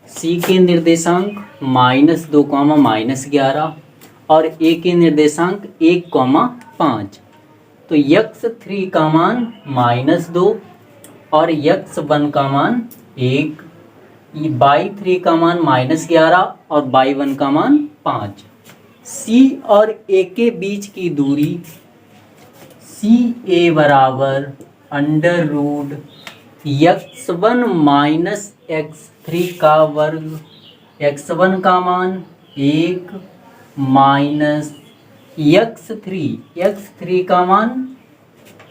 सी के निर्देशांक -2, -11 और ए के निर्देशांक 1, 5। तो x3 का मान -2 और x1 का मान 1, y3 का मान -11 और y1 का मान 5। सी और ए के बीच की दूरी सी ए बराबर √x1 - x3 का वर्ग, x1 का मान 1 माइनस x3 का मान,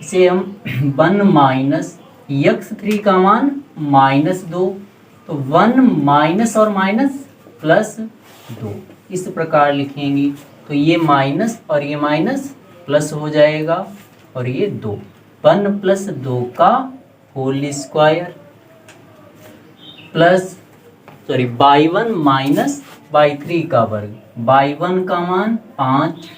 इसे हम 1 माइनस x3 का मान -2, तो 1 माइनस और माइनस +2 इस प्रकार लिखेंगे। तो ये माइनस और ये माइनस प्लस हो जाएगा और ये 2, 1 + 2 का whole square plus y1 minus y3 का वर्ग, y1 का मान 5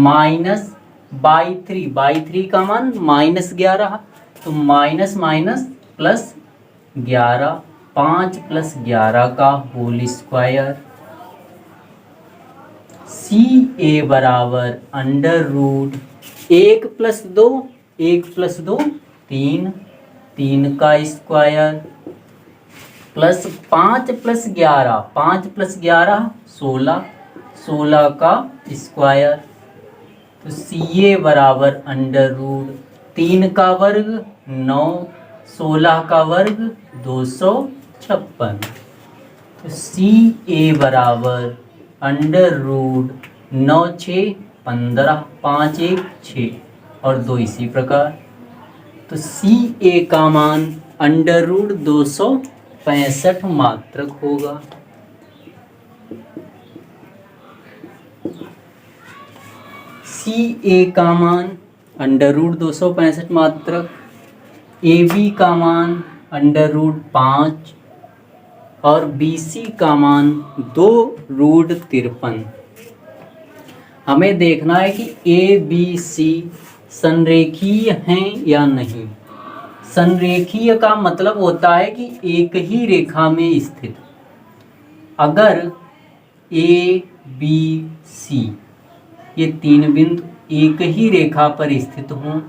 माइनस y3 का मान -11, तो माइनस माइनस +11, 5 + 11 का होल स्क्वायर। सी ए बराबर √1 + 2, 1 + 2 3, 3 का स्क्वायर प्लस 5 + 11, 5 + 11 16, 16 का स्क्वायर। तो सी ए बराबर √3 का वर्ग 9, 16 का वर्ग 256। तो सी ए बराबर √9 6 15, 5 1 6 और 2 इसी प्रकार। तो सी ए का मान √265 मात्रक होगा। सी ए का मान √265 मात्रक, ए बी का मान √5 और बी सी का मान 2√53। हमें देखना है कि ए बी सी संरेखीय हैं या नहीं। संरेखीय का मतलब होता है कि एक ही रेखा में स्थित। अगर ए बी सी ये 3 बिंदु एक ही रेखा पर स्थित हों,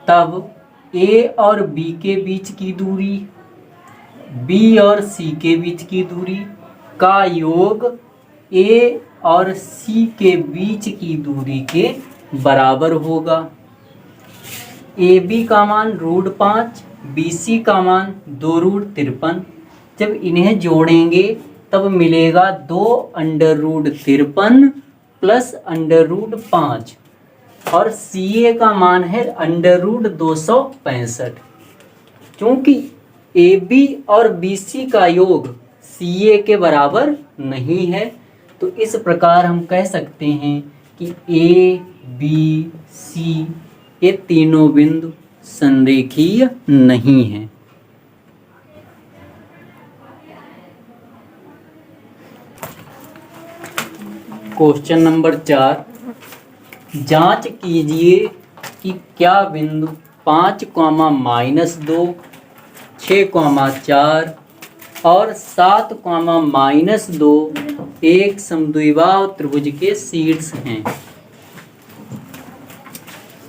तब ए और बी के बीच की दूरी, बी और सी के बीच की दूरी का योग ए और सी के बीच की दूरी के बराबर होगा। ए बी का मान √5, बी सी का मान 2√53। जब इन्हें जोड़ेंगे तब मिलेगा 2√53 प्लस √5 और सी ए का मान है √265। क्योंकि ए बी और बी सी का योग सी ए के बराबर नहीं है, तो इस प्रकार हम कह सकते हैं कि ए बी सी ये तीनों बिंदु संरेखीय नहीं हैं। क्वेश्चन नंबर 4, जांच कीजिए कि क्या बिंदु 5, -2, 6, 4 और 7, -2 एक समद्विबाहु त्रिभुज के शीर्ष हैं।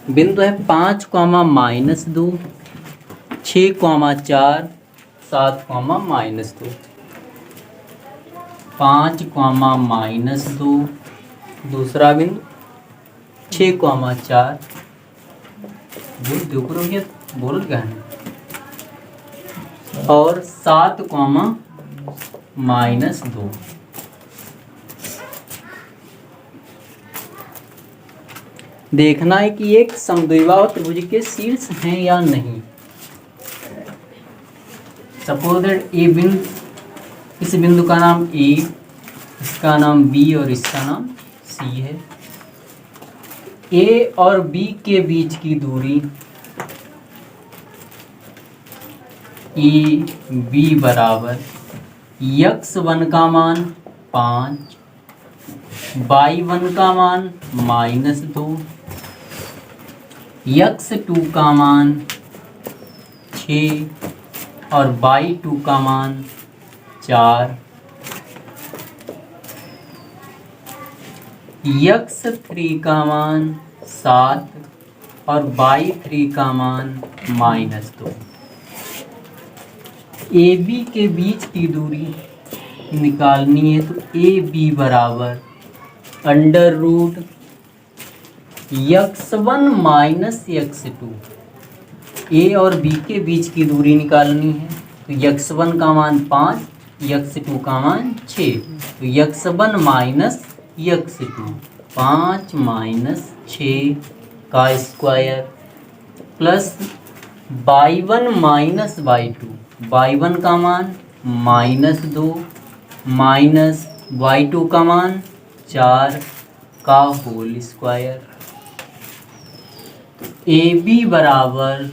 बिंदु है 5, -2, 6, 4, 7, -2। 5, -2 दूसरा बिंदु, 6, 4 बोल क्या है, और 7, -2। देखना है कि एक समद्विबाहु त्रिभुज के शीर्ष हैं या नहीं। सपोज दैट ए बिंदु, इस बिंदु का नाम ए, इसका नाम बी और इसका नाम सी है। ए और बी के बीच की दूरी ए बी बराबर x1 का मान 5, y1 का मान -2, x2 का मान 6 और y2 का मान 4, x3 का मान 7 और y3 का मान -2। AB के बीच की दूरी निकालनी है, तो AB बराबर √ x1 माइनस x2। A और B के बीच की दूरी निकालनी है, तो x1 का मान 5, x2 का मान 6, तो x1 माइनस x2 5 माइनस 6 का square plus y1 minus y2, y1 का मान -2 माइनस y2 का मान 4 का होल स्क्वायर। AB बराबर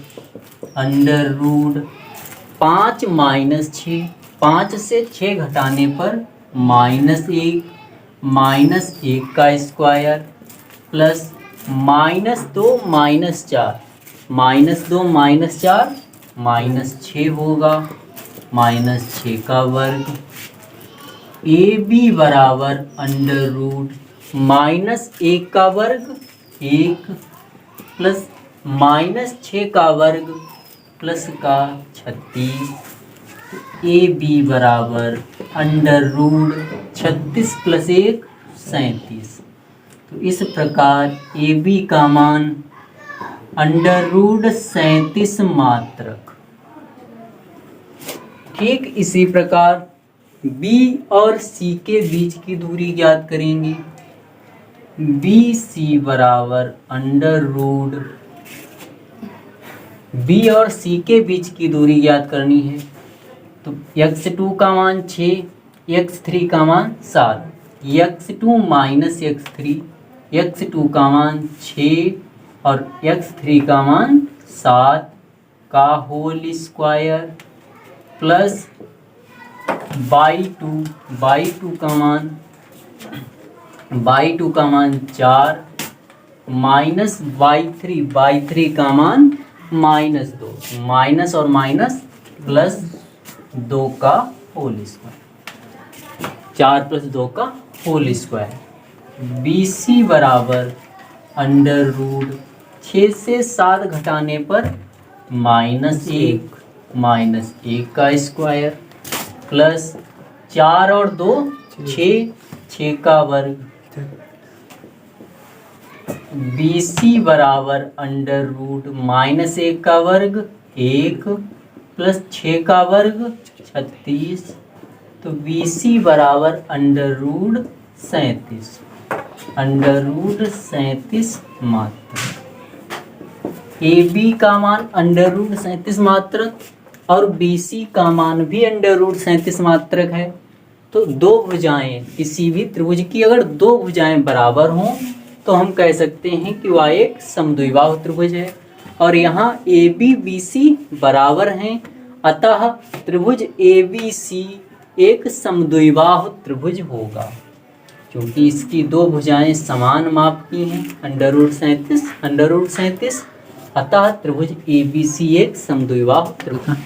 √ 5 माइनस 6, 5 से 6 घटाने पर -1 -1 का स्क्वायर प्लस -2 माइनस 4, -2 माइनस 4 -6 होगा, -6 का वर्ग। AB बराबर √ -1 का वर्ग 1 प्लस -6 का वर्ग प्लस का 36। AB बराबर √ 36 प्लस 1 37। तो इस प्रकार AB का मान √ 37 मात्रक। ठीक इसी प्रकार B और C के बीच की दूरी ज्ञात करेंगे। BC बराबर √ B और C के बीच की दूरी ज्ञात करनी है, तो x2 का मान 6, x3 का मान 7, x2 माइनस x3, x2 का मान 6 और x3 का मान 7 का होल स्क्वायर प्लस y2 का मान 4 माइनस y3 का मान -2, माइनस और माइनस प्लस 2 का होल स्क्वायर, 4 प्लस 2 का होल स्क्वायर। BC बराबर √ 6 से 7 घटाने पर -1 का स्क्वायर प्लस 4 और 2 6 का वर्ग। BC बराबर √ -1 का वर्ग 1 प्लस 6 का वर्ग 36। तो BC बराबर √ 37 मात्रक। AB का मान √ 37 मात्रक और BC का मान भी √ 37 मात्रक है। तो दो भुजाएं, किसी भी त्रिभुज की अगर दो भुजाएं बराबर हों तो हम कह सकते हैं कि वह एक समद्विबाहु त्रिभुज है। और यहाँ AB BC बराबर हैं, अतः त्रिभुज ABC एक समद्विबाहु त्रिभुज होगा, क्योंकि इसकी दो भुजाएं समान माप की हैं, √ 37, अतः त्रिभुज ABC एक समद्विबाहु त्रिभुज।